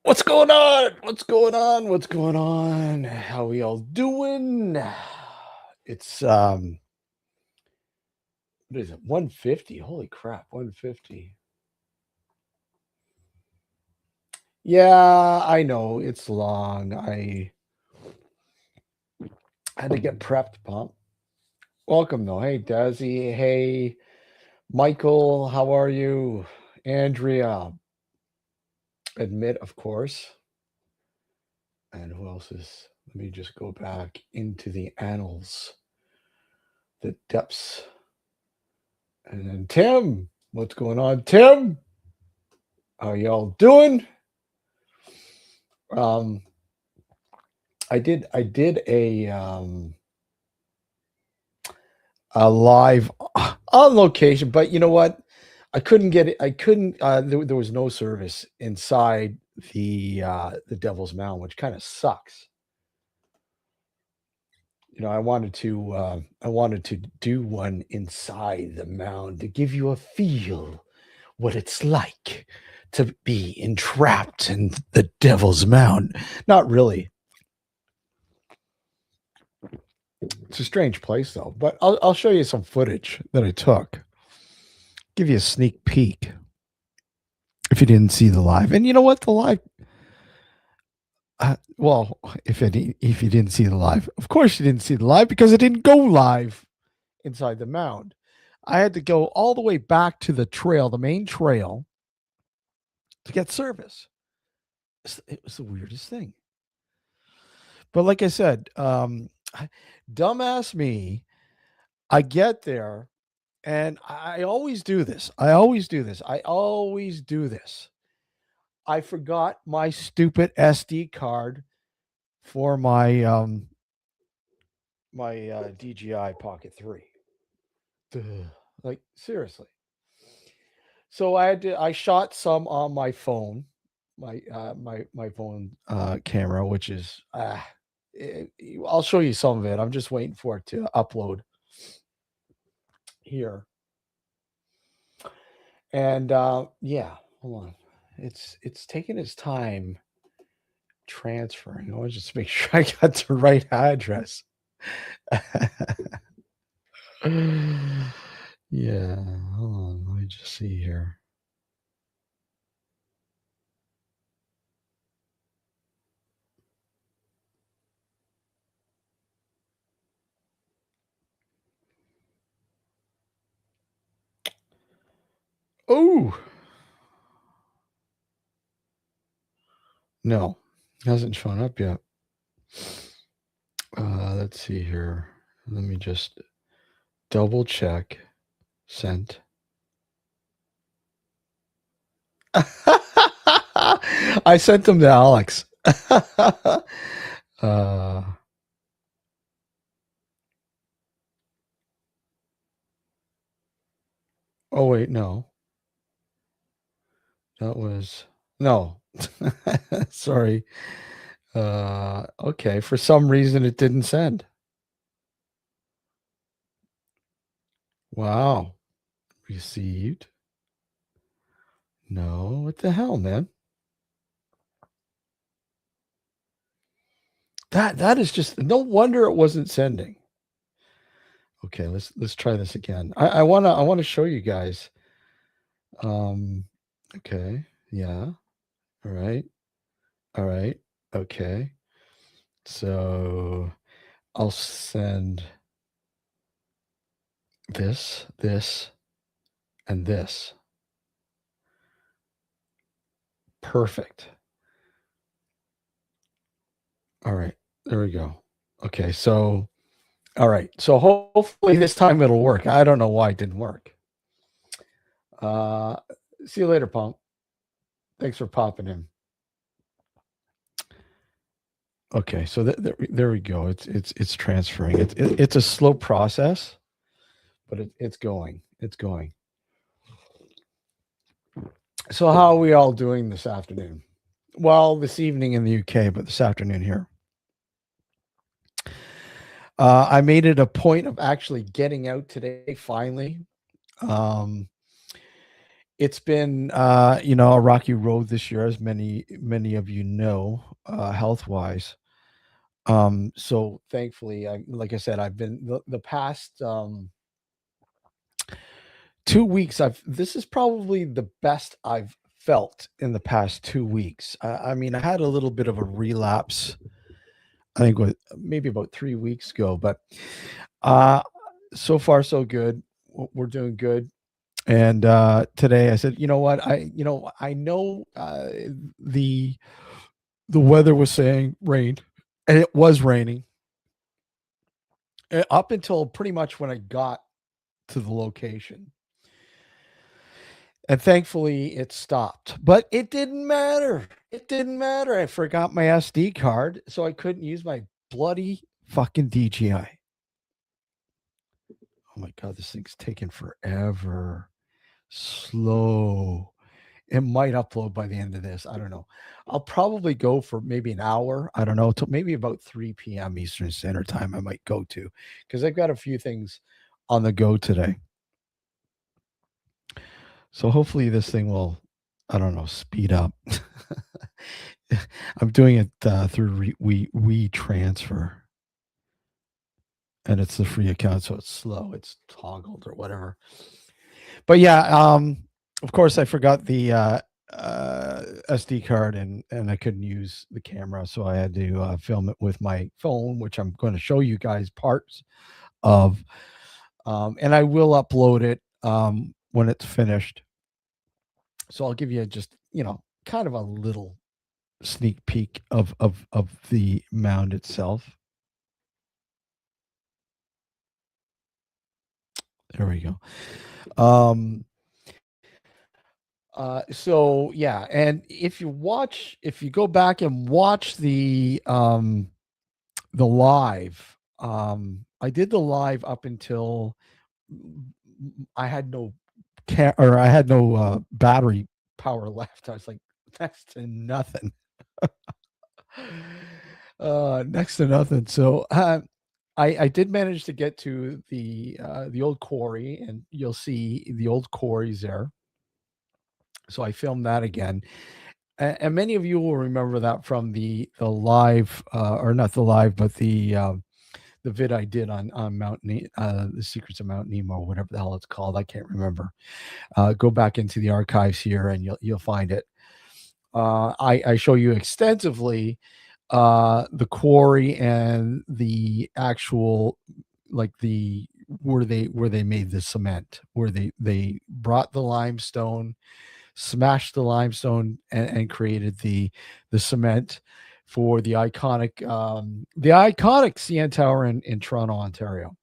What's going on? What's going on? What's going on? How we all doing? It's what is it? 150. Holy crap, 150. Yeah, I know it's long. I had to get prepped, Pump. Welcome though. Hey Dazzy. Hey Michael, how are you? Andrea. Admit, of course. And who else is? Let me just go back into the annals, the depths. And then Tim. What's going on, Tim? How y'all doing? I did a live on location. But you know what? I couldn't get it. I couldn't. There was no service inside the Devil's Mound, which kind of sucks. You know, I wanted to do one inside the mound to give you a feel what it's like to be entrapped in the Devil's Mound. Not really. It's a strange place though. But I'll show you some footage that I took. Give you a sneak peek if you didn't see the live. And you know what? The live. Well, if you didn't see the live, of course you didn't see the live because it didn't go live inside the mound. I had to go all the way back to the trail, the main trail, to get service. It was the weirdest thing. But like I said, dumbass me, I get there and I always do this. I always do this. I forgot my stupid SD card for my DJI Pocket 3. Duh. Like seriously. So I shot some on my phone, my phone camera, which is I'll show you some of it. I'm just waiting for it to upload here. And yeah, hold on. It's taking its time transferring. I want to just make sure I got the right address. Yeah, hold on. Let me just see here. Oh, no, hasn't shown up yet. Let's see here. Let me just double check. Sent. I sent them to Alex. Oh wait, no. That was no. Sorry. Okay, for some reason it didn't send. Wow. Received. No, what the hell, man? That is just no wonder it wasn't sending. Okay, let's try this again. I wanna show you guys. Okay, yeah. All right. All right. Okay. So I'll send this, and this. Perfect. All right. There we go. Okay. So, all right. So hopefully this time it'll work. I don't know why it didn't work. See you later, Punk. Thanks for popping in. Okay. So there we go. It's transferring. It's a slow process, but it's going. It's going. So how are we all doing this afternoon? Well, this evening in the UK, but this afternoon here. I made it a point of actually getting out today. Finally, it's been a rocky road this year, as many of you know, health wise. So thankfully, like I said, I've been the past 2 weeks. This is probably the best I've felt in the past 2 weeks. I mean, I had a little bit of a relapse. I think maybe about 3 weeks ago, but so far so good. We're doing good. And today I said, you know what? I know the weather was saying rain, and it was raining up until pretty much when I got to the location. And thankfully it stopped. But it didn't matter. It didn't matter. I forgot my SD card, so I couldn't use my bloody fucking DJI. Oh my God, this thing's taking forever. Slow. It might upload by the end of this. I don't know. I'll probably go for maybe an hour. I don't know, till maybe about 3 p.m. Eastern Standard Time. I might go to because I've got a few things on the go today. So hopefully this thing will, I don't know, speed up. I'm doing it through we transfer, and it's the free account, so it's slow. It's toggled or whatever. But yeah, of course, I forgot the SD card, and I couldn't use the camera, so I had to film it with my phone, which I'm going to show you guys parts of, and I will upload it when it's finished. So I'll give you just kind of a little sneak peek of the mound itself. There we go. So yeah, and if you go back and watch the live, I did the live up until I had no I had no battery power left. I was like next to nothing. Next to nothing. So I did manage to get to the old quarry, and you'll see the old quarries there. So I filmed that again, and many of you will remember that from the live, or not the live, but the vid I did on the Secrets of Mount Nemo, whatever the hell it's called. I can't remember. Go back into the archives here, and you'll find it. I show you extensively the quarry and the actual, like where they made the cement, where they brought the limestone, smashed the limestone, and created the cement for the iconic CN Tower in Toronto, Ontario.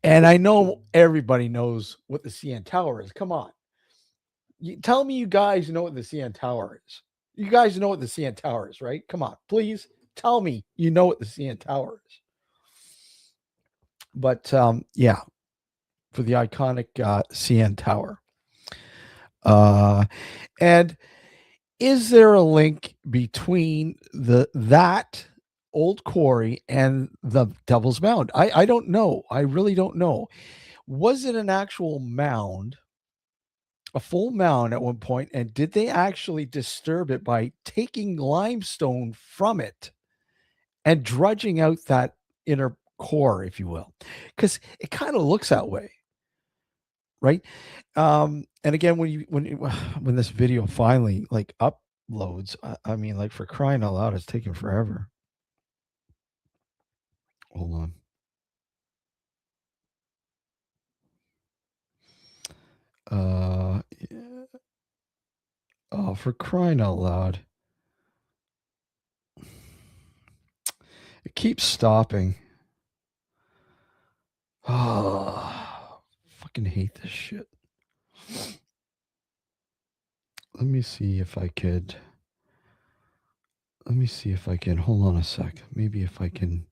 And I know everybody knows what the CN Tower is. Come on. Tell me you guys know what the CN Tower is. You guys know what the CN Tower is, right? Come on. Please tell me you know what the CN Tower is. But yeah, for the iconic CN Tower. And is there a link between that old quarry and the Devil's Mound? I don't know. I really don't know. Was it an actual mound, a full mound at one point, and did they actually disturb it by taking limestone from it and drudging out that inner core, if you will? Because it kind of looks that way, right? And again, when this video finally like uploads, I mean, like, for crying out loud, it's taking forever. Hold on. Yeah. Oh, for crying out loud. It keeps stopping. Oh, fucking hate this shit. Let me see if I can. Hold on a sec. Maybe if I can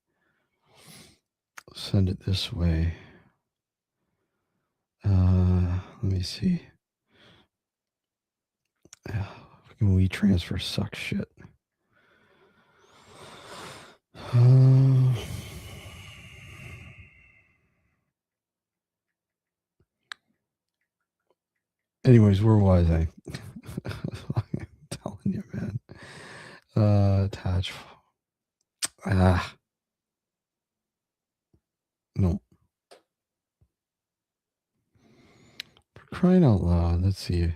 send it this way. Let me see. Fucking WeTransfer sucks shit. Anyways, where was I? I'm telling you, man. Attach. No. For crying out loud. Let's see.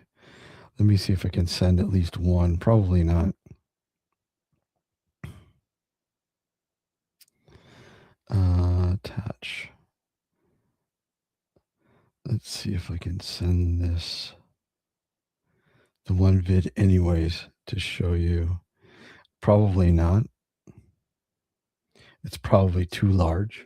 Let me see if I can send at least one. Probably not. Attach. Let's see if I can send this. The one vid anyways to show you. Probably not. It's probably too large.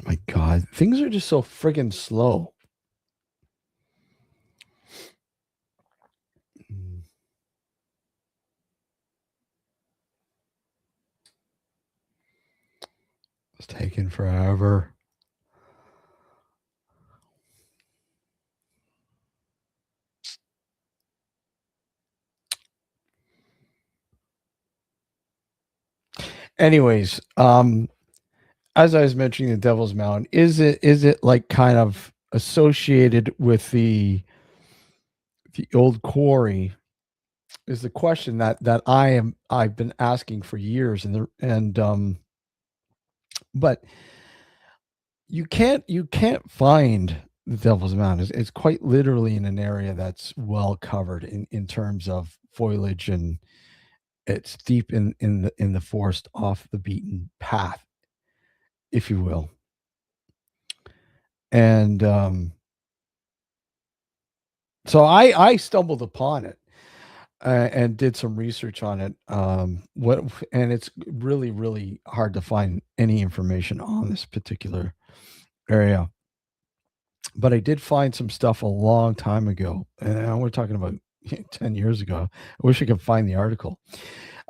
My God, things are just so friggin' slow. It's taking forever. Anyways, as I was mentioning, the Devil's Mound, is it like kind of associated with the old quarry? Is the question that I've been asking for years, but you can't find the Devil's Mound. It's quite literally in an area that's well covered in terms of foliage, and it's deep in the forest, off the beaten path, if you will. And so I stumbled upon it, and did some research on it. What and it's really hard to find any information on this particular area. But I did find some stuff a long time ago, and we're talking about 10 years ago. I wish I could find the article,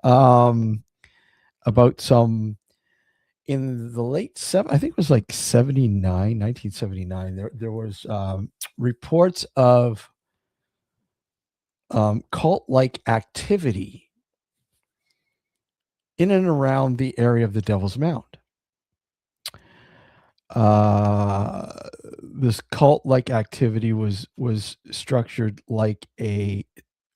um, about some in the late seven. I think it was like 79, 1979. There was reports of cult-like activity in and around the area of the Devil's Mound. This cult-like activity was structured like a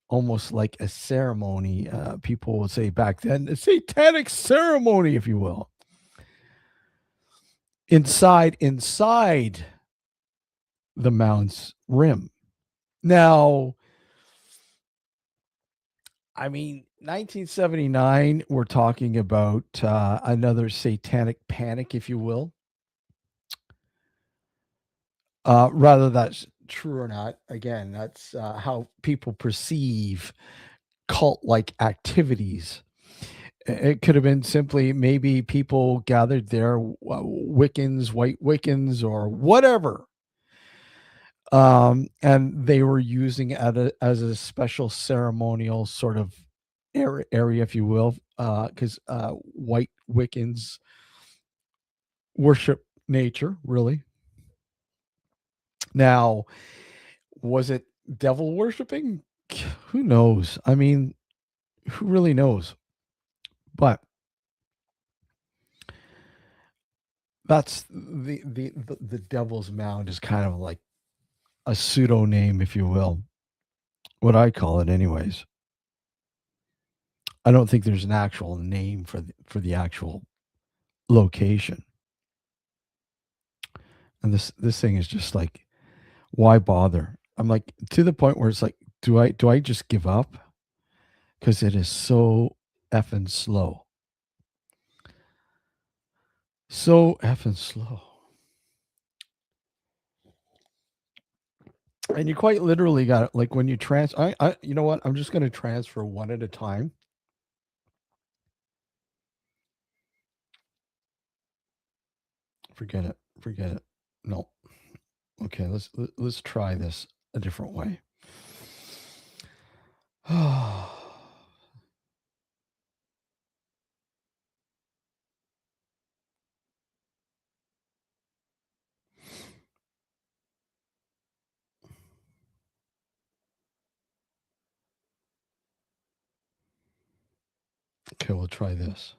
almost like a ceremony. People would say back then, a satanic ceremony, if you will, inside the mound's rim. Now, I mean, 1979, we're talking about another satanic panic, if you will. Rather that's true or not, again, that's how people perceive cult-like activities. It could have been simply maybe people gathered there, Wiccans, white Wiccans, or whatever, and they were using it as a special ceremonial sort of area, if you will, because white Wiccans worship nature, really. Now, was it devil worshiping? Who knows? I mean, who really knows? But that's the Devil's Mound is kind of like a pseudo name, if you will. What I call it, anyways. I don't think there's an actual name for the actual location. And this thing is just like, why bother? I'm like, to the point where it's like, do I just give up? Because it is so effing slow. So effing slow. And you quite literally got it. Like when you you know what? I'm just going to transfer one at a time. Forget it. Forget it. No. Okay, let's try this a different way. Okay, we'll try this.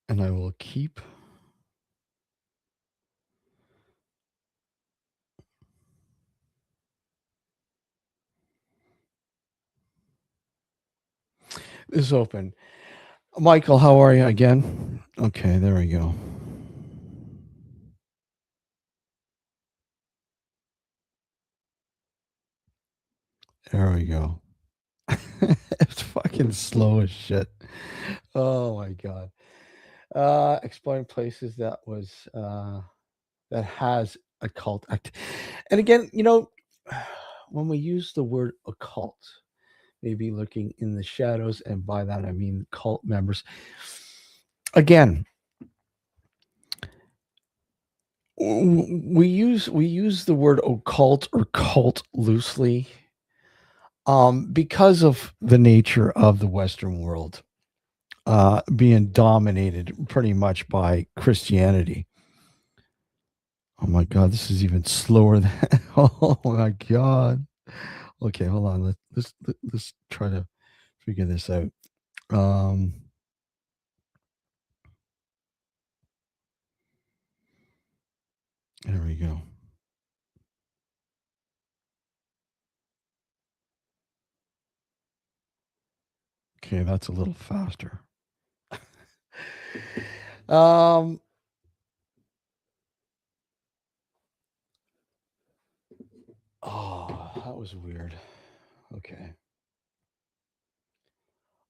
And I will keep this open. Michael, how are you again? Okay, there we go. There we go. It's fucking slow as shit. Oh my god. Exploring places that has occult act. And again, when we use the word occult, maybe lurking in the shadows, and by that I mean cult members. Again, we use the word occult or cult loosely, because of the nature of the Western world, being dominated pretty much by Christianity. Oh my God, this is even slower than. Oh my God. Okay, hold on. Let's try to figure this out. Um, there we go. Okay, that's a little faster. um, oh, that was weird. Okay.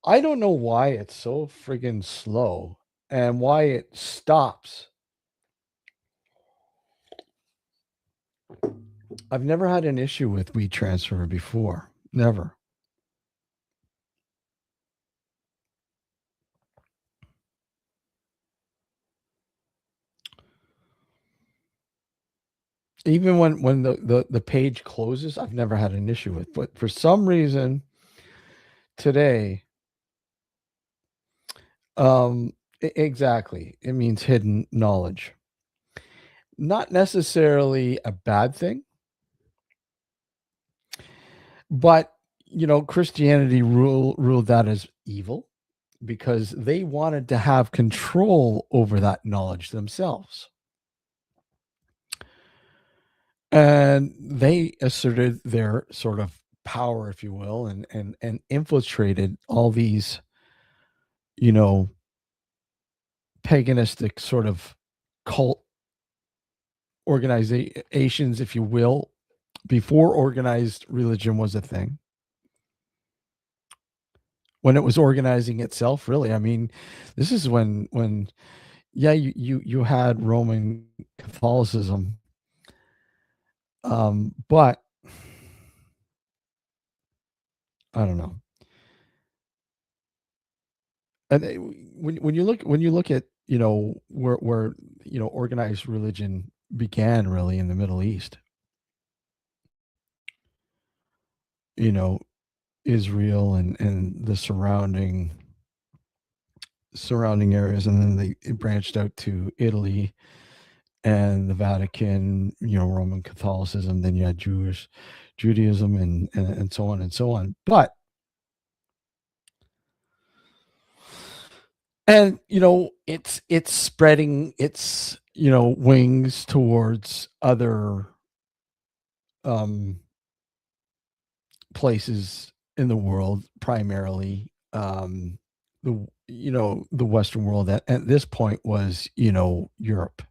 I don't know why it's so friggin' slow and why it stops. I've never had an issue with WeTransfer before. Never. Even when the page closes, I've never had an issue with. But for some reason today, exactly, it means hidden knowledge. Not necessarily a bad thing, but Christianity ruled that as evil because they wanted to have control over that knowledge themselves. And they asserted their sort of power, if you will, and infiltrated all these, you know, paganistic sort of cult organizations, if you will, before organized religion was a thing. When it was organizing itself, really, I mean, this is when yeah, you had Roman Catholicism, but I don't know. And when you look at where organized religion began really in the Middle East, you know, Israel and the surrounding areas, and then they it branched out to Italy and the Vatican, Roman Catholicism, then you had Judaism and so on and so on. But and it's spreading its wings towards other um places in the world, primarily the Western world at this point was Europe,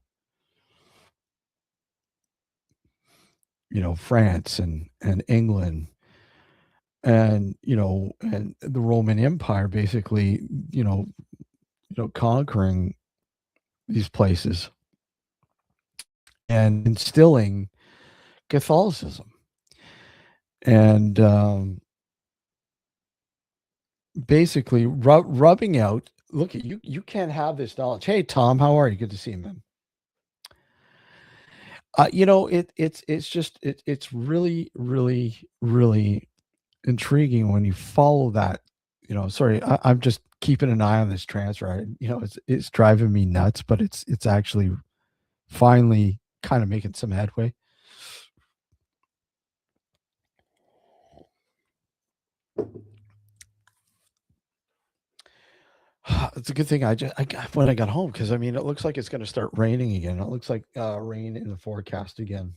France and England, and and the Roman Empire, basically, conquering these places and instilling Catholicism, and basically rubbing out. Look at you. You can't have this knowledge. Hey, Tom, how are you? Good to see you, man. It's just it's really really really intriguing when you follow that. Sorry, I'm just keeping an eye on this transfer. It's driving me nuts, but it's actually finally kind of making some headway. It's a good thing when I got home, because I mean it looks like it's going to start raining again. It looks like rain in the forecast again.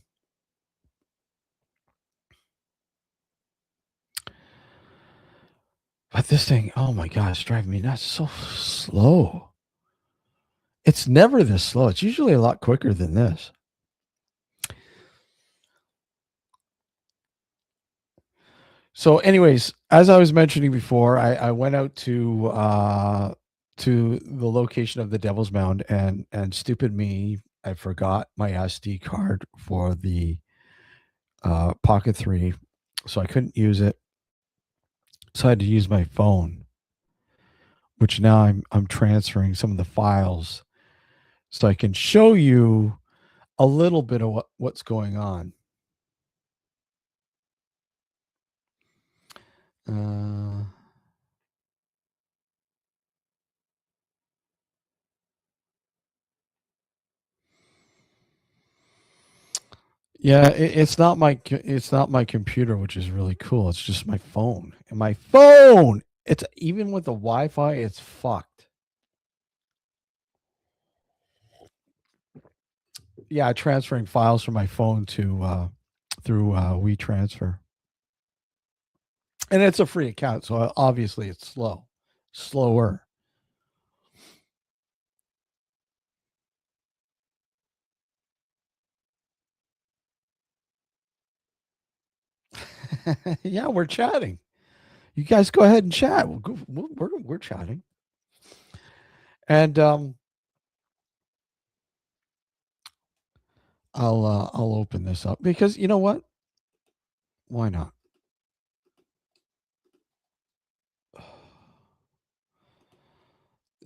But this thing, oh my gosh, driving me nuts. So slow. It's never this slow. It's usually a lot quicker than this. So, anyways, as I was mentioning before, I went out to the location of the Devil's Mound, and stupid me, I forgot my SD card for the Pocket 3, so I couldn't use it. So I had to use my phone, which now I'm transferring some of the files so I can show you a little bit of what's going on. Uh, yeah, it's not my computer, which is really cool. It's just my phone. And my phone, it's even with the Wi-Fi, it's fucked. Yeah, transferring files from my phone to through WeTransfer. And it's a free account, so obviously it's slower. Yeah, we're chatting. You guys go ahead and chat. We're chatting, and I'll open this up because you know what? Why not?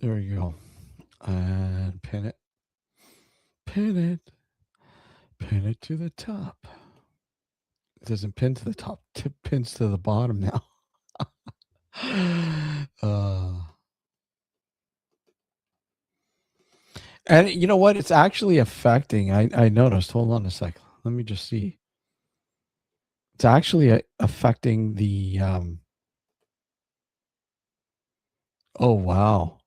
There you go, and pin it, pin it to the top. It doesn't pin to the top. It pins to the bottom now. uh, and you know what? It's actually affecting. I noticed. Hold on a sec. Let me just see. It's actually affecting the. Oh wow.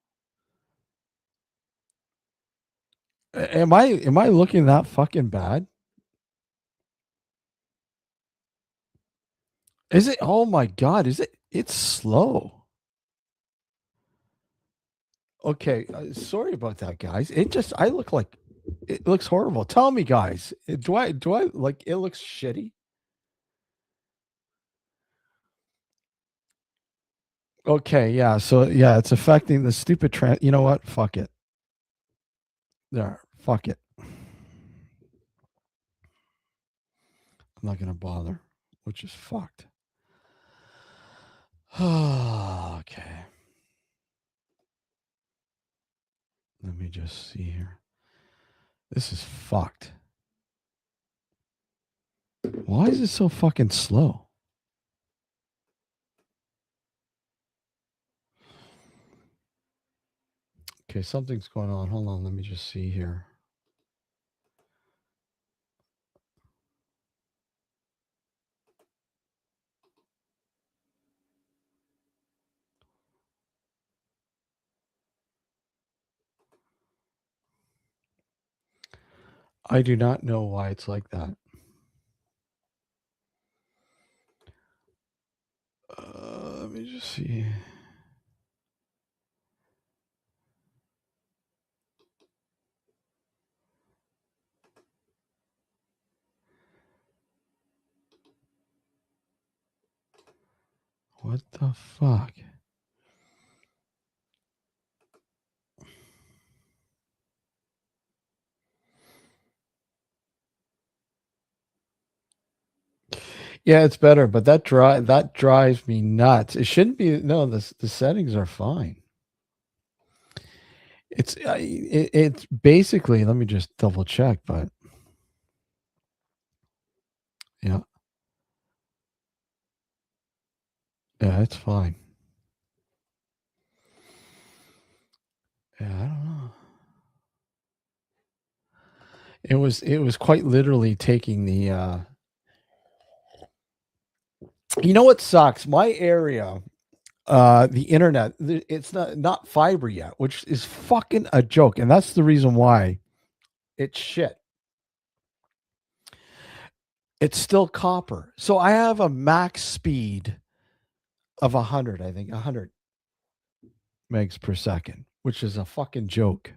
Am I looking that fucking bad? Is it? Oh my god! Is it? It's slow. Okay, sorry about that, guys. It just I look like it looks horrible. Tell me, guys. Do I like it looks shitty? Okay, yeah. So yeah, it's affecting the stupid trans. You know what? Fuck it. There. Fuck it. I'm not gonna bother, which is fucked. Okay. Let me just see here. This is fucked. Why is it so fucking slow? Okay, something's going on. Hold on. Let me just see here. I do not know why it's like that. Let me just see. What the fuck? Yeah, it's better, but that drives me nuts. It shouldn't be. No, the settings are fine. It's basically. Let me just double check, but yeah, yeah, it's fine. Yeah, I don't know. It was quite literally taking the. You know what sucks? My area, the internet, it's not fiber yet, which is fucking a joke, and that's the reason why it's shit. It's still copper. So I have a max speed of 100, I think, 100 megs per second, which is a fucking joke.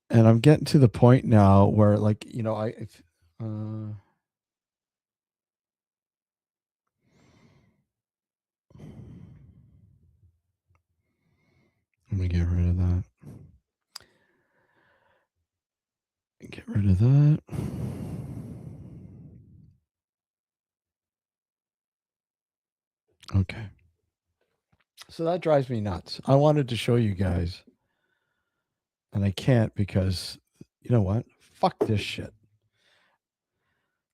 And I'm getting to the point now where, like, uh, let me get rid of that. Get rid of that. Okay. So that drives me nuts. I wanted to show you guys, and I can't because you know what? Fuck this shit.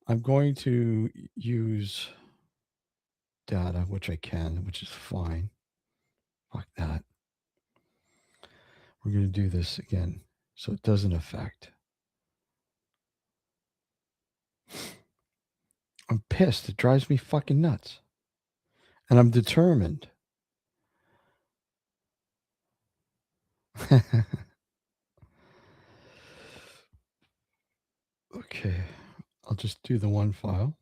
I'm going to use data, which I can, which is fine. Fuck that. We're going to do this again so it doesn't affect. I'm pissed. It drives me fucking nuts. And I'm determined. Okay. I'll just do the one file.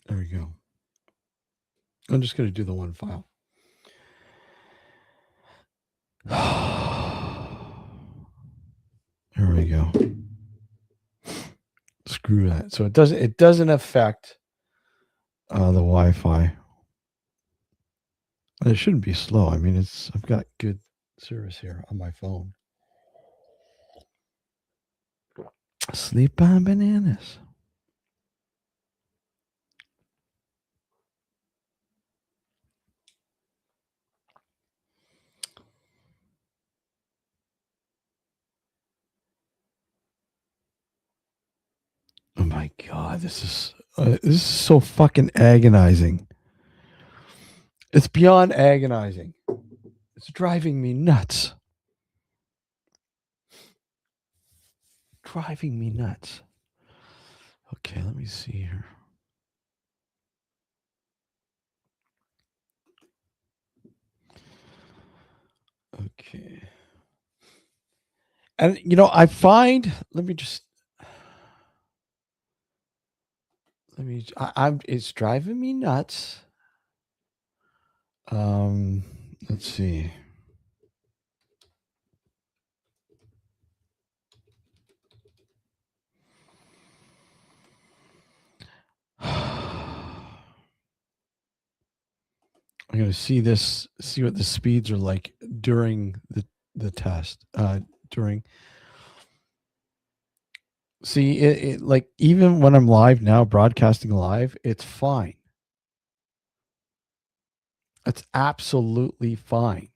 There we go. I'm just going to do the one file. There we go. Screw that. So it doesn't affect the Wi-Fi. It shouldn't be slow. I mean, I've got good service here on my phone. Sleep on bananas. Oh my god, this is so fucking agonizing. It's beyond agonizing. It's driving me nuts. Driving me nuts. Okay, let me see here. Okay. And I find, it's driving me nuts. Let's see. I'm going to see what the speeds are like during the test. See it like even when I'm live now, broadcasting live, it's fine. It's absolutely fine.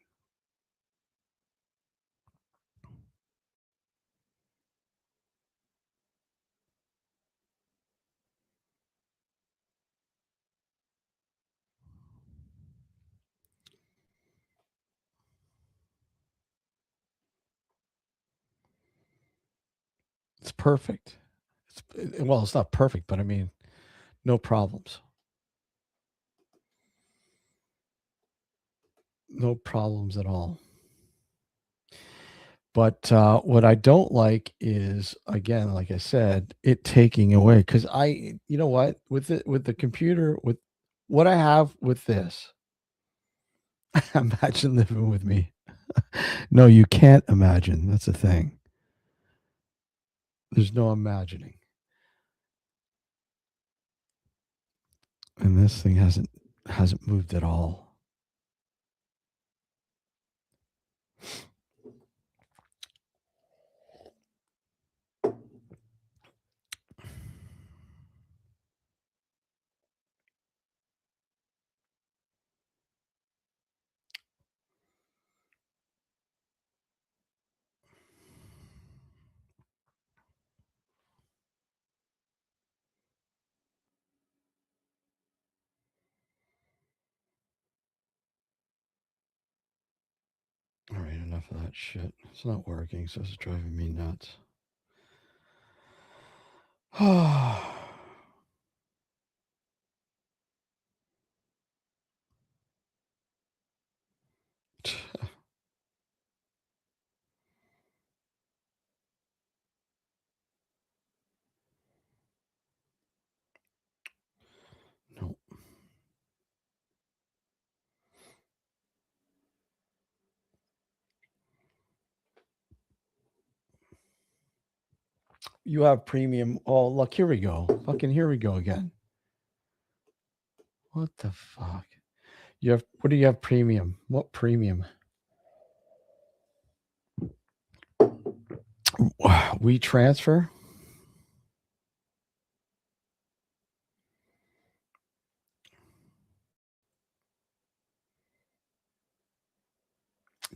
It's perfect. It's not perfect, but I mean, no problems. No problems at all. But what I don't like is, again, like I said, it taking away because you know what, with the computer, with what I have with this, imagine living with me. No, you can't imagine. That's the thing. There's no imagining. And this thing hasn't moved at all. All right, enough of that shit. It's not working, so it's driving me nuts. No. You have premium. Oh, look, here we go. Fucking here we go again. What the fuck? What do you have premium? What premium? We transfer.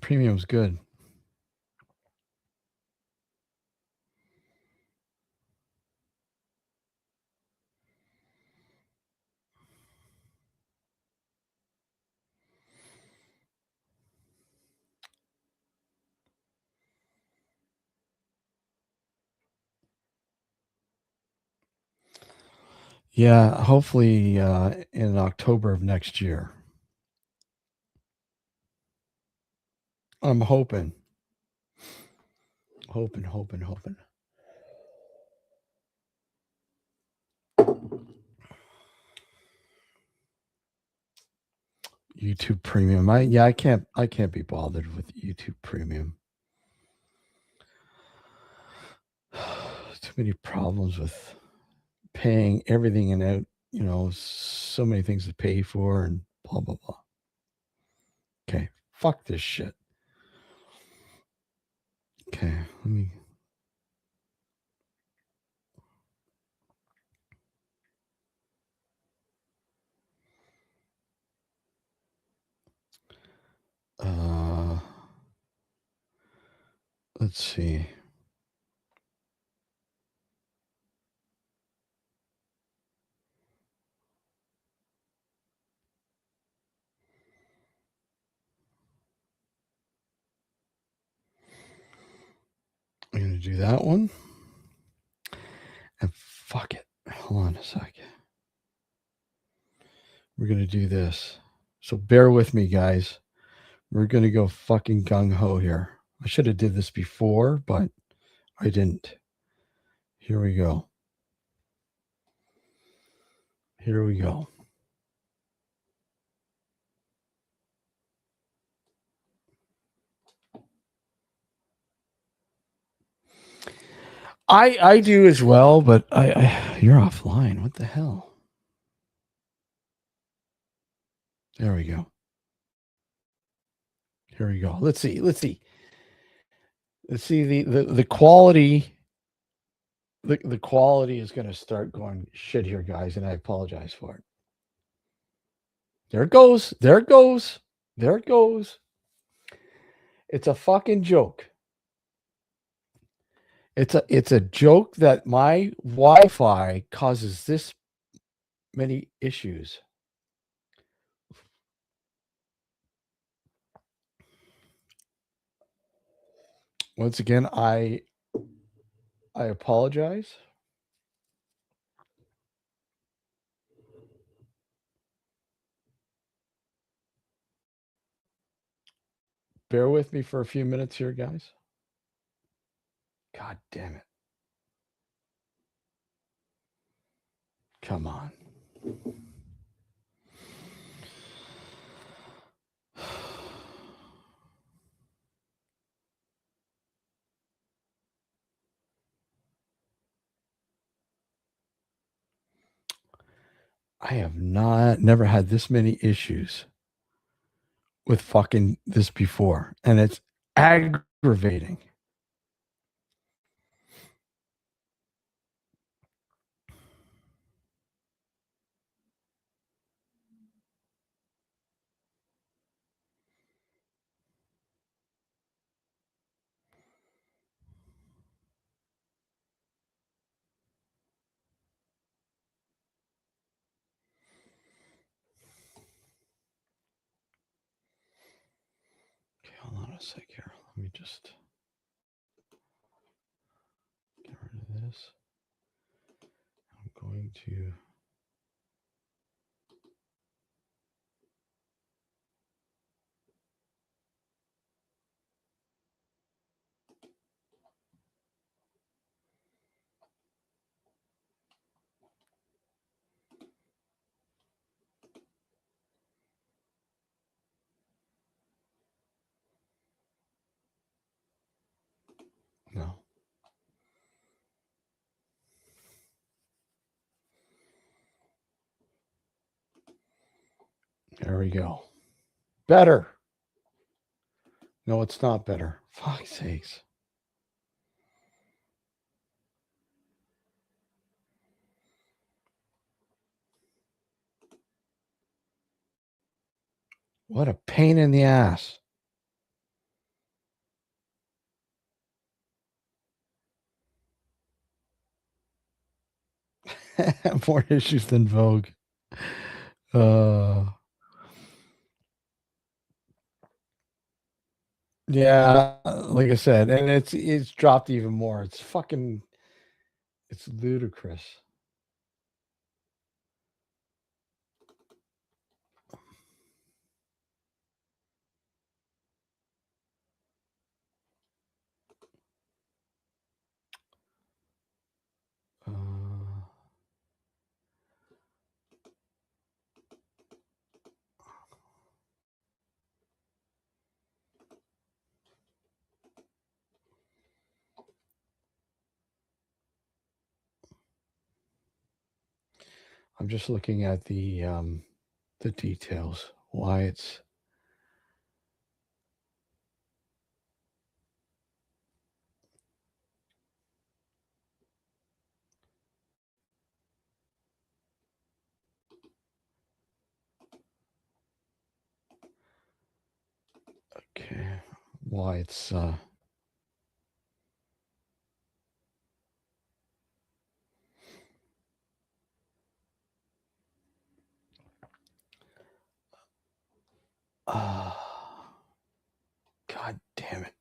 Premium's good. Yeah, hopefully in October of next year. I'm hoping. Hoping. YouTube Premium. I can't be bothered with YouTube Premium. Too many problems with paying everything and out, so many things to pay for and blah blah blah. Okay, fuck this shit. Okay, let me. Let's see. I'm gonna do that one. And fuck it. Hold on a sec. We're gonna do this. So bear with me, guys. We're gonna go fucking gung ho here. I should have did this before, but I didn't. Here we go. Here we go. I do as well, but I you're offline. What the hell? There we go. Here we go. Let's see. The quality. The quality is going to start going shit here, guys, and I apologize for it. There it goes. There it goes. There it goes. It's a fucking joke. It's a joke that my Wi-Fi causes this many issues. Once again, I apologize. Bear with me for a few minutes here, guys. God damn it. Come on. I have never had this many issues with fucking this before, and it's aggravating. Okay, hold on a sec here. Let me just get rid of this. I'm going to. No. There we go. Better. No, it's not better. Fuck's sakes. What a pain in the ass. More issues than Vogue. Yeah, like I said, and it's dropped even more. It's ludicrous. I'm just looking at the details. Why it's okay. Why it's God damn it.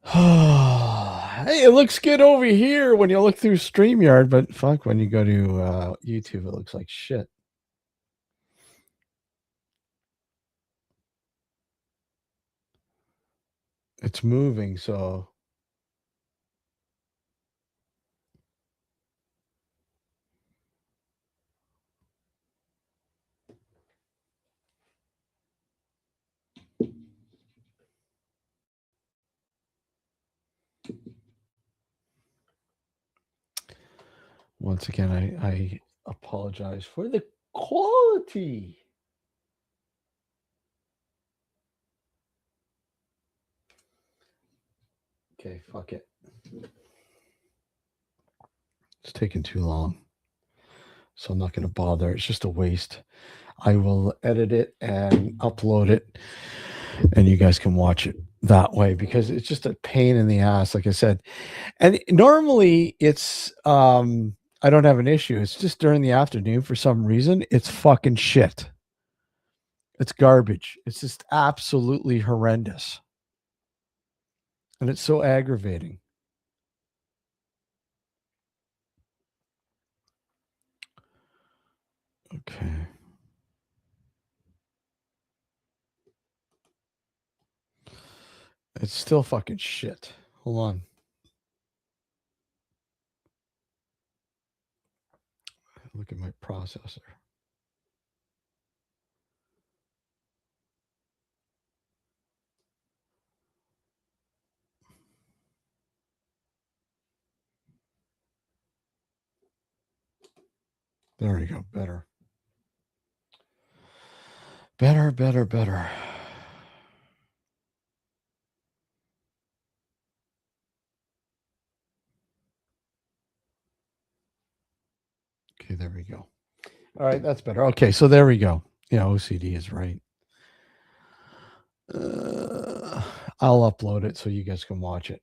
Hey, it looks good over here when you look through StreamYard, but fuck, when you go to YouTube, it looks like shit. It's moving, so once again, I apologize for the quality. Okay, fuck it. It's taking too long. So I'm not going to bother. It's just a waste. I will edit it and upload it, and you guys can watch it that way because it's just a pain in the ass, like I said. And normally it's I don't have an issue. It's just during the afternoon for some reason it's fucking shit. It's garbage. It's just absolutely horrendous. And it's so aggravating. Okay. It's still fucking shit. Hold on. Look at my processor. There we go. Better. Better. Okay, there we go. All right, that's better. Okay, so there we go. Yeah, OCD is right. I'll upload it so you guys can watch it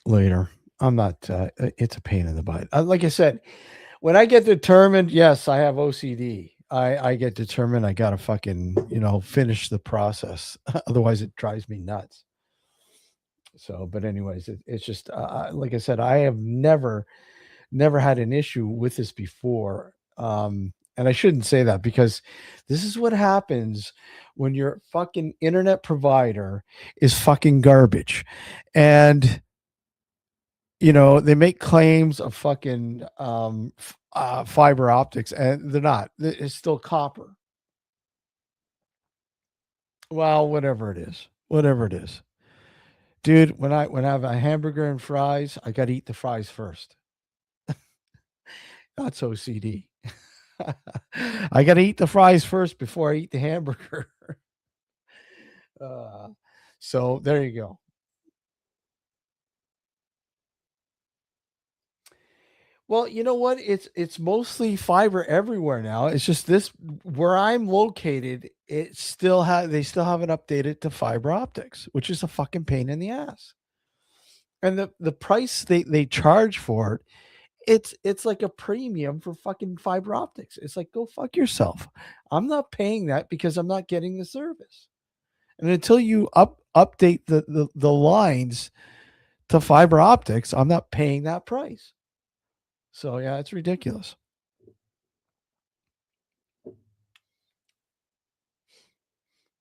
later. I'm not. It's a pain in the butt. Like I said, when I get determined, yes, I have OCD. I get determined. I gotta fucking finish the process. Otherwise, it drives me nuts. So, but anyways, it's just like I said, I have never had an issue with this before. And I shouldn't say that because this is what happens when your fucking internet provider is fucking garbage. And they make claims of fucking fiber optics, and they're not. It's still copper. Well, whatever it is, dude. When I have a hamburger and fries, I got to eat the fries first. That's OCD. I got to eat the fries first before I eat the hamburger. uh, so there you go. Well, you know what? It's mostly fiber everywhere now. It's just this where I'm located. It still they still haven't updated to fiber optics, which is a fucking pain in the ass. And the price they charge for it, it's like a premium for fucking fiber optics. It's like go fuck yourself. I'm not paying that because I'm not getting the service. And until you update the lines to fiber optics, I'm not paying that price. So yeah, it's ridiculous.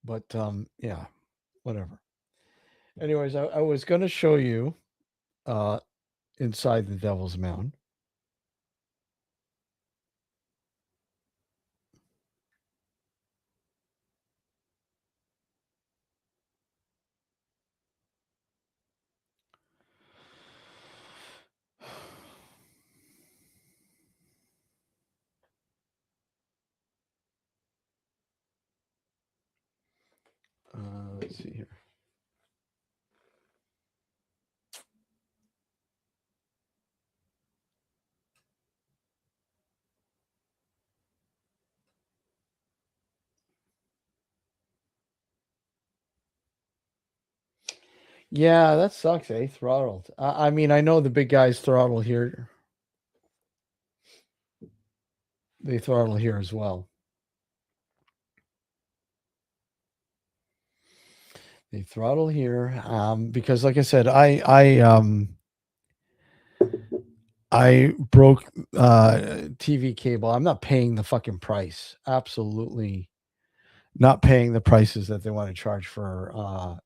But yeah, whatever. Anyways, I was gonna show you uh inside the Devil's Mound. Let's see here. Yeah, that sucks, eh? Throttled. I mean, I know the big guys throttle here. They throttle here as well. They throttle here because, like I said, I broke TV cable. I'm not paying the fucking price. Absolutely not paying the prices that they want to charge for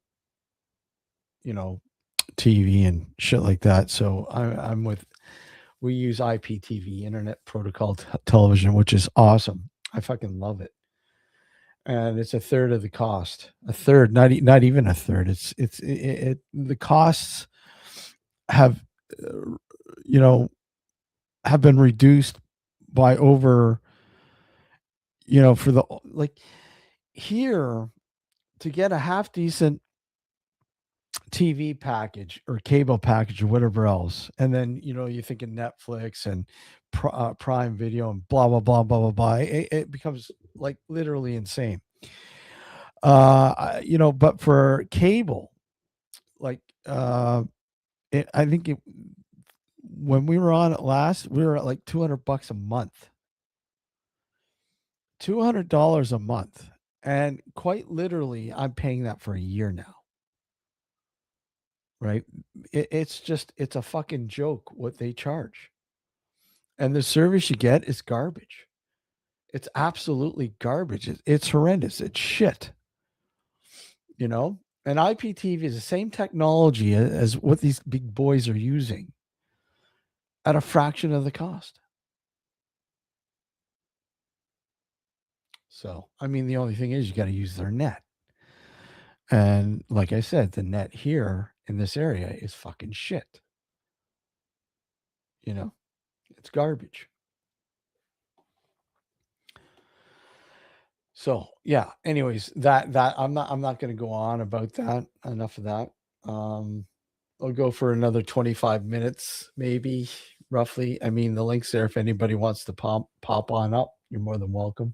you know, TV and shit like that. So I'm with we use IPTV, Internet Protocol Television, which is awesome. I fucking love it. And it's a third of the cost. A third, not even a third. The costs have you know have been reduced by over for the like here to get a half decent TV package or cable package or whatever else, and then you're thinking Netflix and Prime Video and blah blah blah blah blah blah. It becomes like literally insane. But for cable, like I think when we were on it last, we were at like $200 a month. $200 a month. And quite literally, I'm paying that for a year now. Right? It's a fucking joke what they charge. And the service you get is garbage. It's absolutely garbage. It's horrendous. It's shit. And IPTV is the same technology as what these big boys are using at a fraction of the cost. So, I mean, the only thing is you got to use their net. And like I said, the net here in this area is fucking shit. It's garbage. So yeah. Anyways, that I'm not going to go on about that. Enough of that. I'll go for another 25 minutes, maybe roughly. I mean, the link's there if anybody wants to pop on up. You're more than welcome.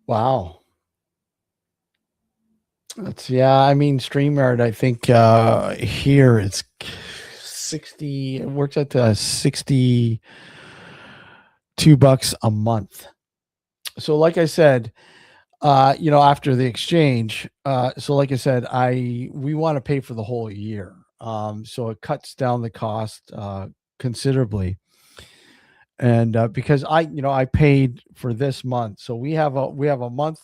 Wow. I mean, StreamYard, I think here it's 60, it works out to $62 a month. So like I said, after the exchange, so like I said, we want to pay for the whole year. So it cuts down the cost considerably. And because I paid for this month, so we have a month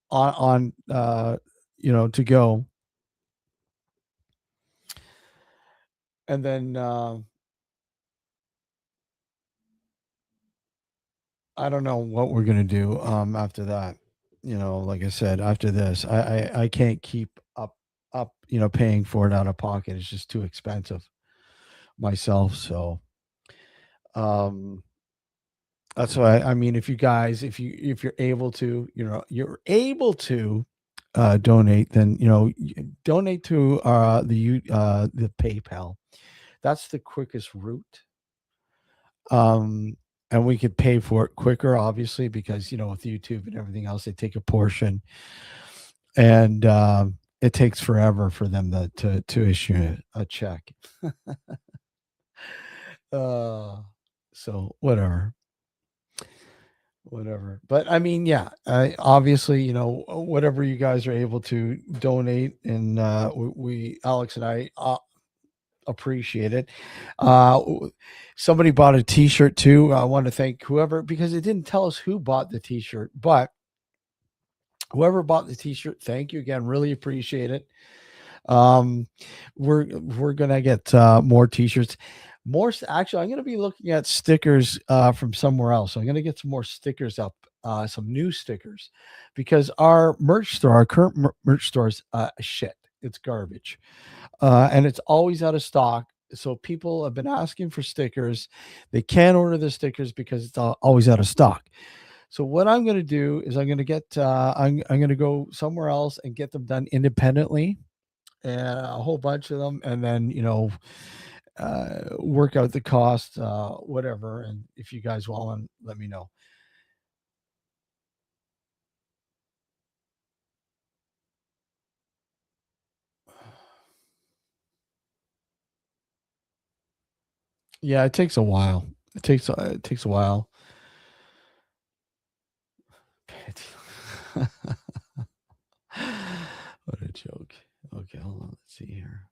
on to go, and then I don't know what we're gonna do after that. Like I said, after this, I can't keep up paying for it out of pocket. It's just too expensive. myself. So um, that's why I mean, if you guys, if you're able to, you're able to donate, then donate to the PayPal. That's the quickest route. Um, and we could pay for it quicker, obviously, because with YouTube and everything else, they take a portion, and it takes forever for them to issue a check. Uh, so whatever. But I mean, yeah, obviously, whatever you guys are able to donate, and we Alex and I appreciate it. Somebody bought a T-shirt too. I want to thank whoever, because it didn't tell us who bought the T-shirt, but whoever bought the T-shirt, thank you again. Really appreciate it. Um, we're gonna get more T-shirts. Actually, I'm gonna be looking at stickers from somewhere else. So I'm gonna get some more stickers up, some new stickers, because our merch store, our current merch store is shit. It's garbage, and it's always out of stock. So people have been asking for stickers. They can't order the stickers because it's always out of stock. So what I'm going to do is I'm going to get I'm going to go somewhere else and get them done independently, and a whole bunch of them, and then work out the cost, whatever. And if you guys want one, let me know. Yeah, it takes a while. It takes a while. What a joke. Okay, hold on. Let's see here.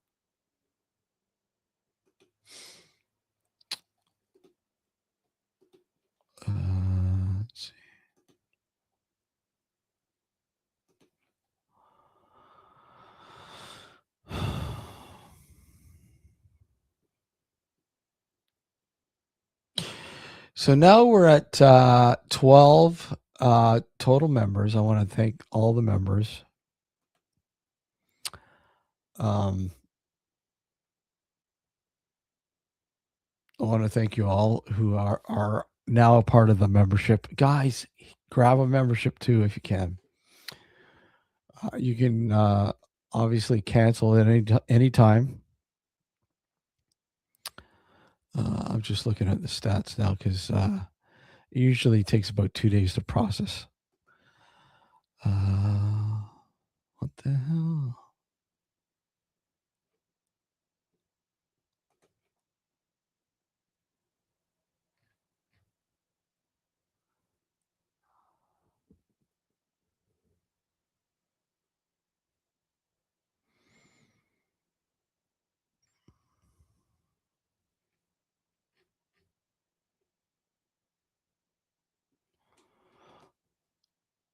Let's see. So now we're at 12 total members. I want to thank all the members. Um, I want to thank you all who are now a part of the membership. Guys, grab a membership too if you can. You can obviously cancel at any time. I'm just looking at the stats now because it usually takes about 2 days to process. What the hell?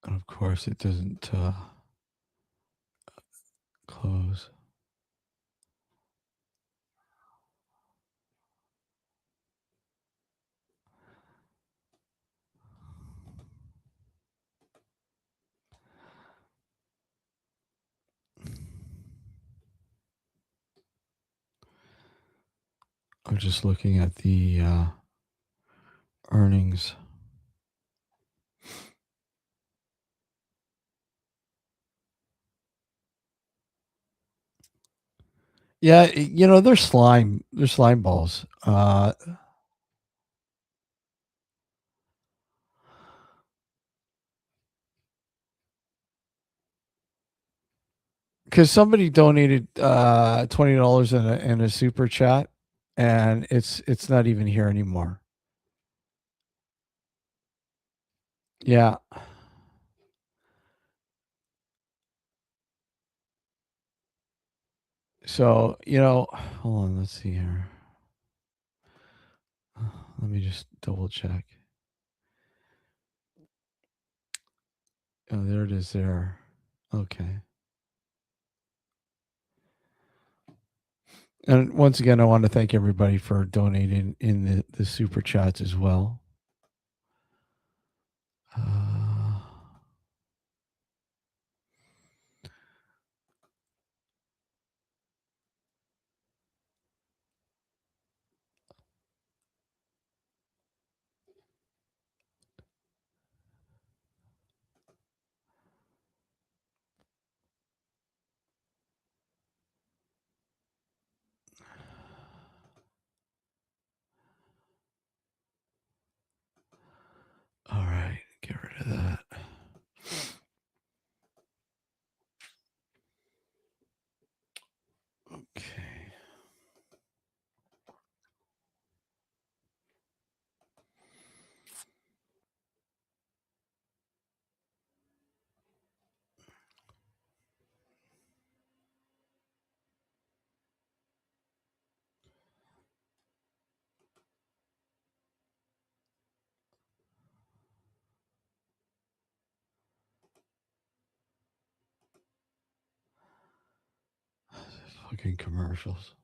And of course, it doesn't close. I'm just looking at the earnings. Yeah, they're slime. They're slime balls. Because somebody donated $20 in a super chat, and it's not even here anymore. Yeah. So hold on. Let's see here. Let me just double check. Oh, there it is. There. Okay. And once again, I want to thank everybody for donating in the super chats as well. Uh, fucking commercials.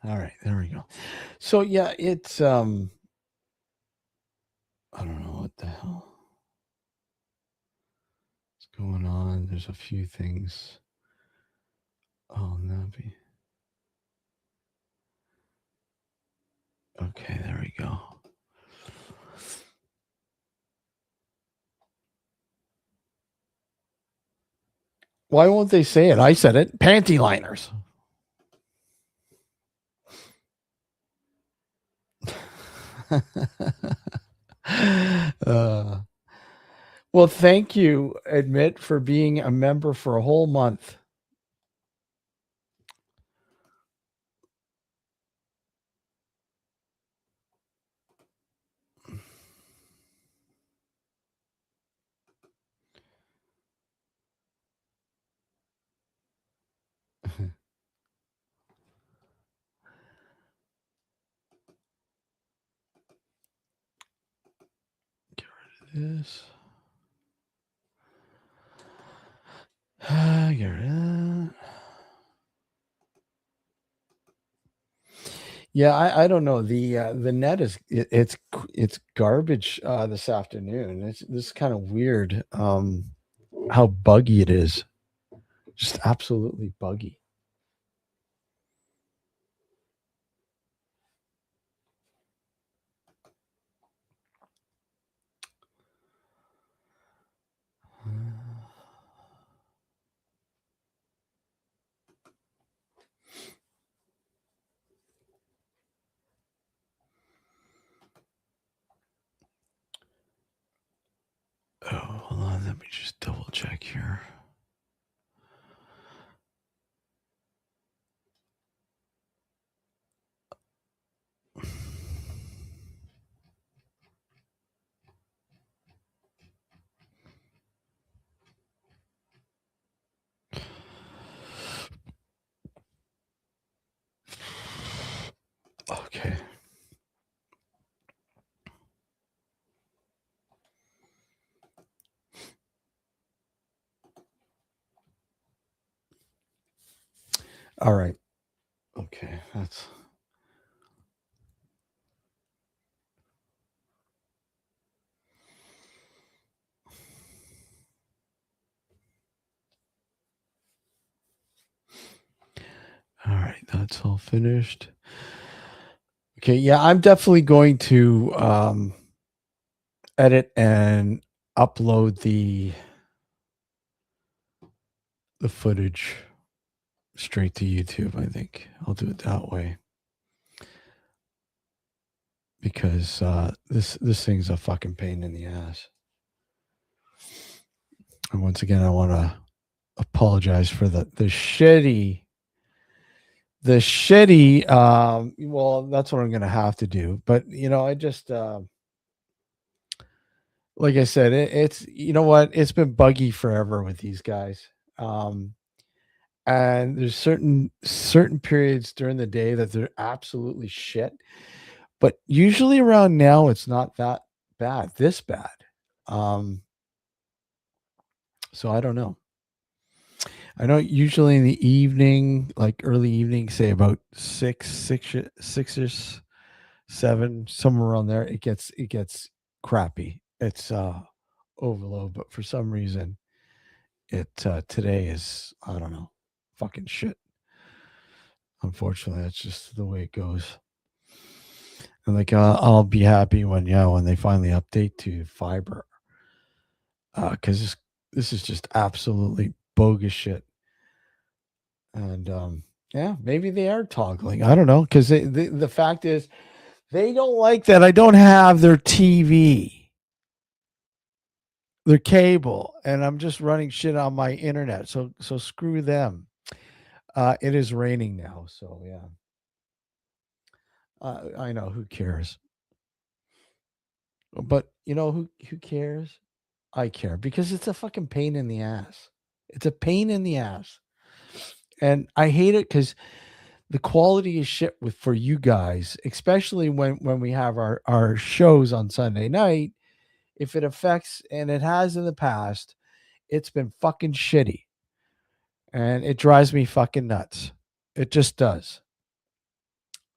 All right, there we go. So yeah, it's I don't know what the hell is going on. There's a few things. Oh, Navi. Okay, there we go. Why won't they say it? I said it. Panty liners. Well, thank you, Admit, for being a member for a whole month. Get rid of this. Get rid of that. Yeah, I don't know. The net is it's garbage this afternoon. This is kind of weird. How buggy it is. Just absolutely buggy. Oh, hold on. Let me just double check here. Okay. All right. Okay, that's all right. That's all finished. Okay, yeah, I'm definitely going to edit and upload the footage straight to YouTube. I think I'll do it that way because this thing's a fucking pain in the ass. And once again, I want to apologize for the shitty well, that's what I'm going to have to do. But I just like I said, it's what, it's been buggy forever with these guys. And there's certain periods during the day that they're absolutely shit, but usually around now it's not that this bad. So I don't know. I know usually in the evening, like early evening, say about six-ish, seven, somewhere around there, it gets crappy. It's overload, but for some reason it today is, I don't know, fucking shit. Unfortunately, that's just the way it goes. And like I'll be happy when they finally update to fiber, because this is just absolutely bogus shit. And yeah, maybe they are toggling. I don't know, because the fact is they don't like that I don't have their TV, their cable, and I'm just running shit on my internet. So screw them. It is raining now, so yeah. I know, who cares? But who cares? I care, because it's a fucking pain in the ass. It's a pain in the ass. And I hate it because the quality is shit for you guys, especially when we have our shows on Sunday night. If it affects, and it has in the past, it's been fucking shitty, and it drives me fucking nuts. It just does.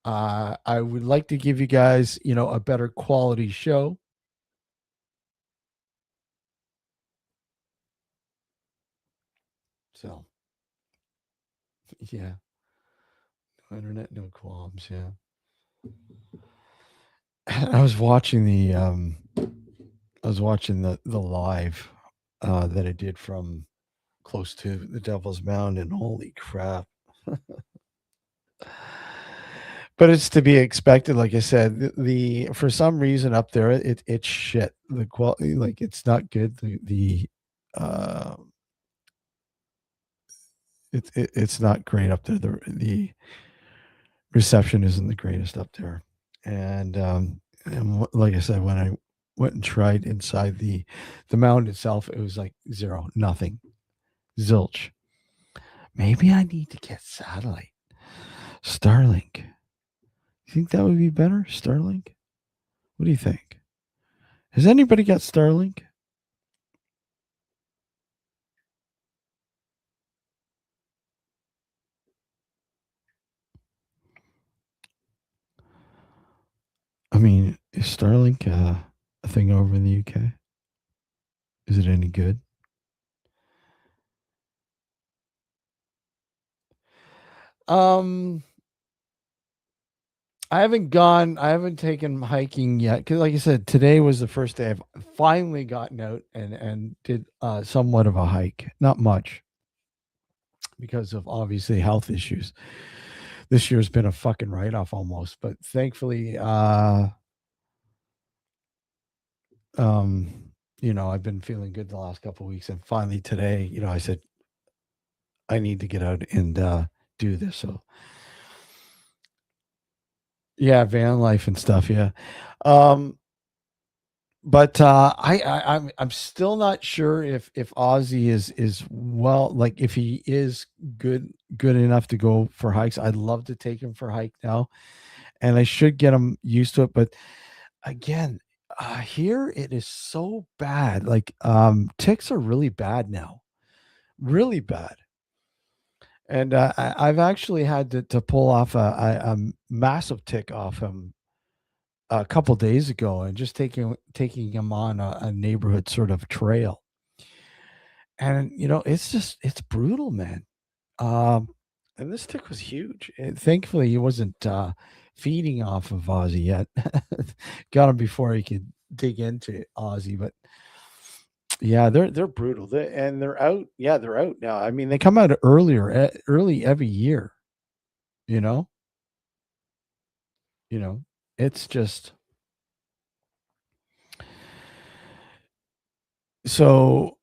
I would like to give you guys, a better quality show. So, yeah, no internet, no qualms. Yeah, I was watching the live that I did from close to the Devil's Mound, and holy crap! But it's to be expected. Like I said, the for some reason up there, it's shit. The quality, like it's not good. Uh, it's not great up there. The reception isn't the greatest up there, and like I said, when I went and tried inside the mound itself, it was like zero, nothing, zilch. Maybe I need to get satellite, Starlink. You think that would be better, Starlink? What do you think? Has anybody got Starlink? I mean, is Starlink a thing over in the UK? Is it any good? Um, I haven't taken hiking yet because, like I said, today was the first day I've finally gotten out and did somewhat of a hike. Not much because of obviously health issues. This year's been a fucking write off almost, but thankfully, I've been feeling good the last couple of weeks, and finally today, I said I need to get out and do this. So yeah, van life and stuff. Yeah. Um, but I'm still not sure if Ozzy is well, like if he is good enough to go for hikes. I'd love to take him for a hike now, and I should get him used to it. But again, here it is so bad. Like ticks are really bad now, really bad. And I've actually had to pull off a massive tick off him a couple days ago, and just taking him on a neighborhood sort of trail. And it's brutal, man. Um, and this tick was huge. And thankfully, he wasn't feeding off of Ozzy yet. Got him before he could dig into Ozzy, but yeah, they're brutal. And they're out. Yeah, they're out now. I mean, they come out early every year. You know, you know, it's just so.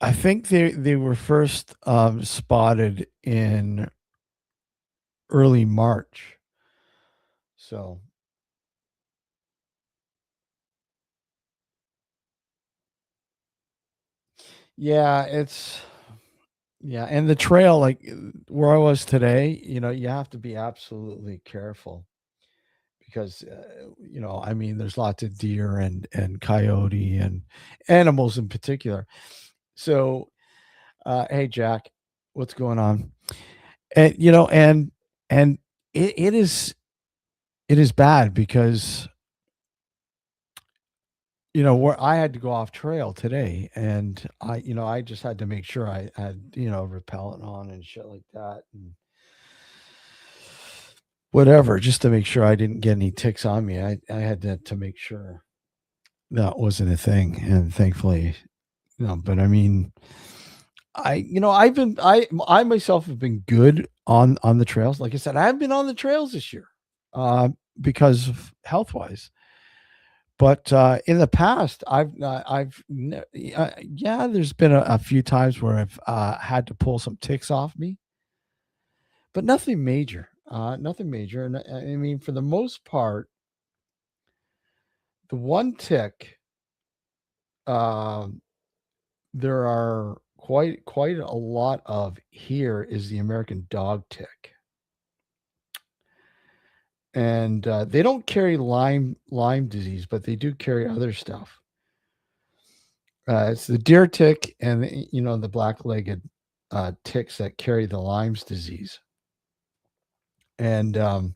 I think they were first spotted in early March. So yeah, and the trail, like where I was today, you have to be absolutely careful because I mean, there's lots of deer and coyote and animals in particular. So, hey Jack, what's going on? And and it is bad because where I had to go off trail today, and I just had to make sure I had, repellent on and shit like that, and whatever, just to make sure I didn't get any ticks on me. I had to make sure that wasn't a thing, and thankfully, but I mean, I myself have been good on the trails. Like I said, I have been on the trails this year, because of health wise. But in the past, yeah, there's been a few times where I've had to pull some ticks off me, but nothing major. Nothing major. And I mean, for the most part, the one tick, um, there are quite a lot of here is the American dog tick, and they don't carry Lyme disease, but they do carry other stuff. It's the deer tick and the black-legged ticks that carry the Lyme's disease. And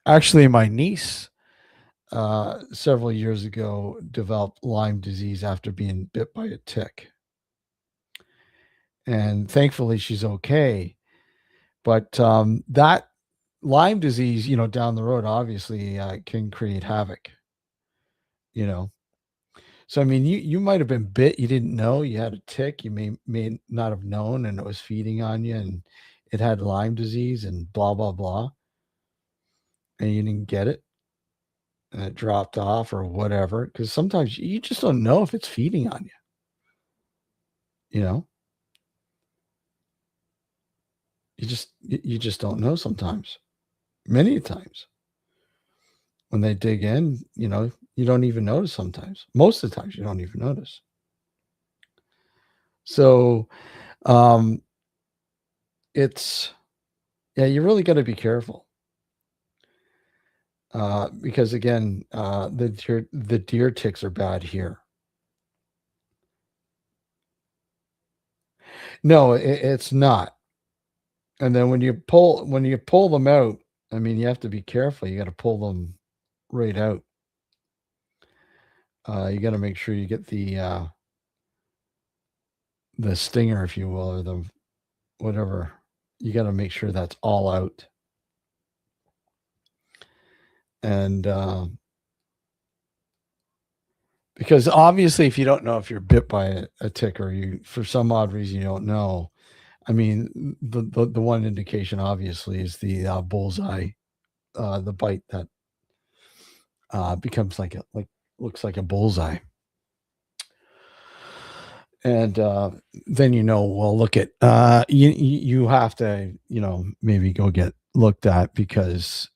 actually, my niece several years ago developed Lyme disease after being bit by a tick, and thankfully she's okay. But that Lyme disease, down the road, obviously can create havoc. You know, so I mean, you might have been bit, you didn't know you had a tick, you may not have known, and it was feeding on you, and it had Lyme disease, and blah blah blah, and you didn't get it, and it dropped off or whatever. Because sometimes you just don't know if it's feeding on you. You know, you just don't know sometimes. Many times when they dig in, you don't even notice sometimes. Most of the times you don't even notice. So um it's yeah, you really got to be careful. Because again, the deer ticks are bad here. No, it's not. And then when you pull them out, I mean, you have to be careful. You got to pull them right out. You got to make sure you get the stinger, if you will, or the whatever. You got to make sure that's all out. And because obviously, if you don't know if you're bit by a tick, or you, for some odd reason, you don't know. I mean, the one indication obviously is the bullseye, the bite that becomes like looks like a bullseye. And then well, look at you have to maybe go get looked at, because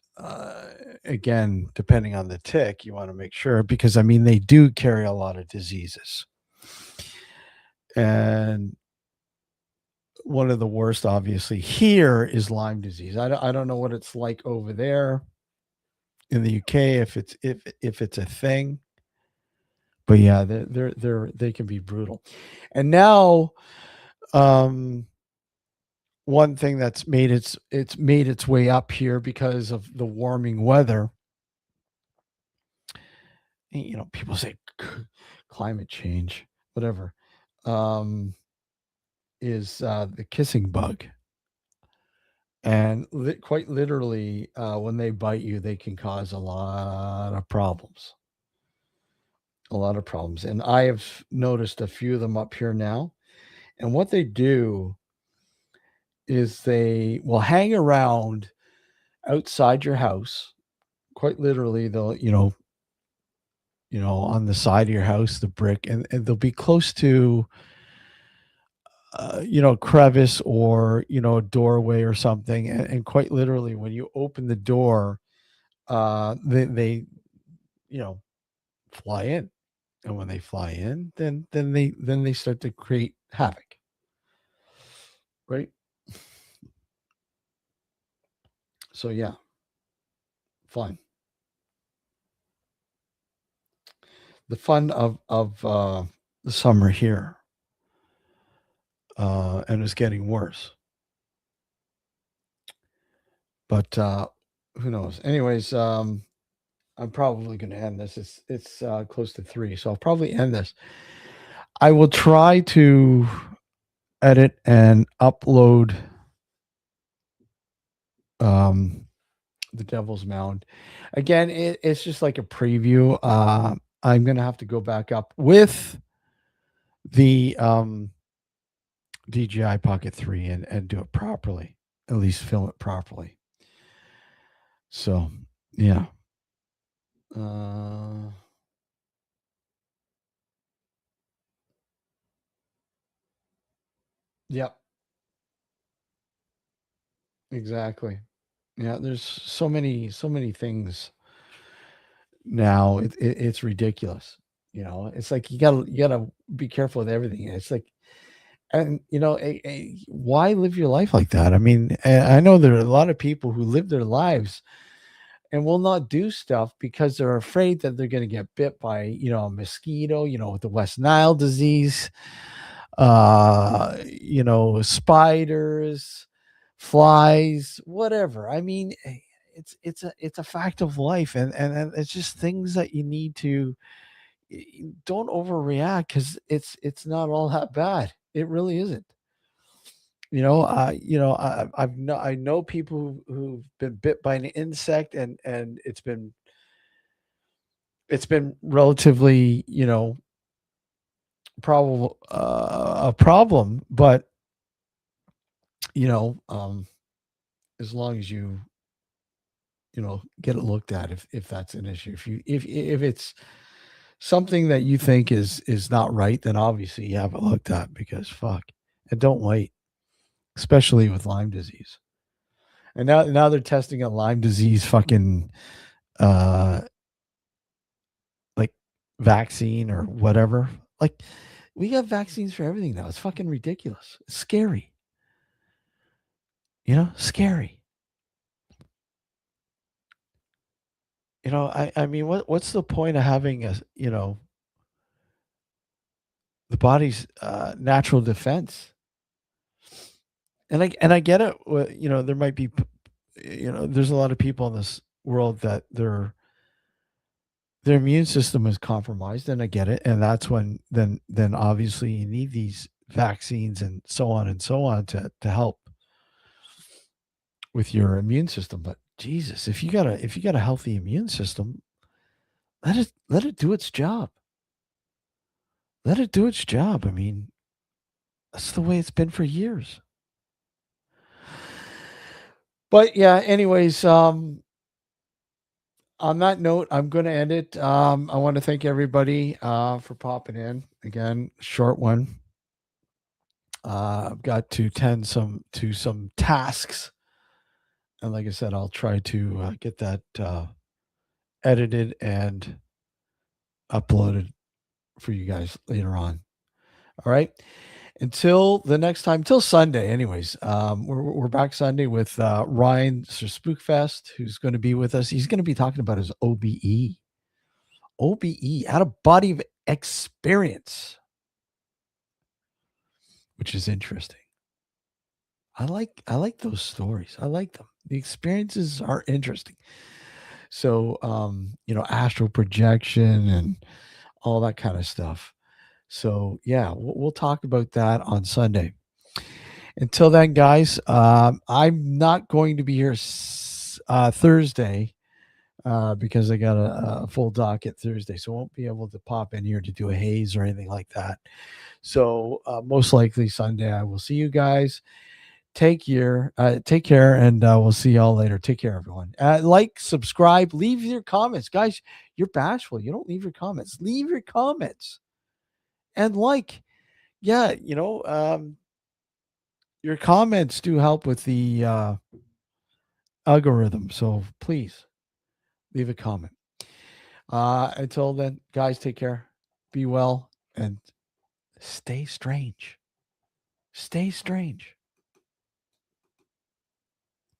again, depending on the tick, you want to make sure, because I mean, they do carry a lot of diseases. And one of the worst, obviously, here is Lyme disease. I don't know what it's like over there in the UK, if it's a thing, but yeah, they can be brutal. And now, um, one thing that's made its way up here because of the warming weather. People say climate change, whatever, um, is the kissing bug. And quite literally, when they bite you, they can cause a lot of problems. A lot of problems. And I have noticed a few of them up here now. And what they do is they will hang around outside your house. Quite literally, they'll, on the side of your house, the brick, and they'll be close to, crevice, or, a doorway or something. And quite literally, when you open the door, they you know, fly in. And when they fly in, then they start to create havoc, right? So yeah, fun. The fun of the summer here, and it's getting worse. But who knows? Anyways, I'm probably going to end this. It's close to 3, so I'll probably end this. I will try to edit and upload um, the Devil's Mound. Again, it's just like a preview. I'm going to have to go back up with the DJI Pocket 3 and do it properly, at least film it properly. So, yeah. Uh, yep, exactly. Yeah, there's so many things now. It's ridiculous. It's like you gotta be careful with everything. It's like, and why live your life like that? I mean, I know there are a lot of people who live their lives, and will not do stuff because they're afraid that they're going to get bit by, a mosquito, with the West Nile disease, spiders, flies, whatever. I mean, it's a fact of life, and it's just things that you need to don't overreact, because it's not all that bad. It really isn't. I know people who've been bit by an insect, and it's been relatively, probable a problem, but you know um as long as you get it looked at, if that's an issue, if it's something that you think is not right, then obviously you have it looked at, because fuck, and don't wait, especially with Lyme disease. And now they're testing a Lyme disease fucking uh like vaccine or whatever. Like, we have vaccines for everything now. It's fucking ridiculous. It's scary. Scary. I mean, what's the point of having the body's natural defense? And I get it. There might be, there's a lot of people in this world that their immune system is compromised, and I get it. And that's when then obviously you need these vaccines and so on to help with your immune system. But Jesus, if you got a healthy immune system, let it do its job. Let it do its job. I mean, that's the way it's been for years. But yeah, anyways, on that note, I'm going to end it. I want to thank everybody for popping in. Again, short one. I've got to tend to some tasks, and like I said, I'll try to get that edited and uploaded for you guys later on. All right. Until the next time, till Sunday, anyways. We're back Sunday with Ryan Sir Spookfest, who's going to be with us. He's going to be talking about his OBE, out of body experience, which is interesting. I like those stories. I like them. The experiences are interesting. So, astral projection and all that kind of stuff. So, yeah, we'll talk about that on Sunday. Until then, guys, I'm not going to be here Thursday because I got a full docket Thursday, so I won't be able to pop in here to do a haze or anything like that. So most likely Sunday, I will see you guys. Take care, and we'll see y'all later. Take care, everyone. Like, subscribe, leave your comments, guys. You're bashful. You don't leave your comments. Leave your comments and yeah, your comments do help with the algorithm. So please leave a comment. Until then, guys, take care, be well, and stay strange. Stay strange.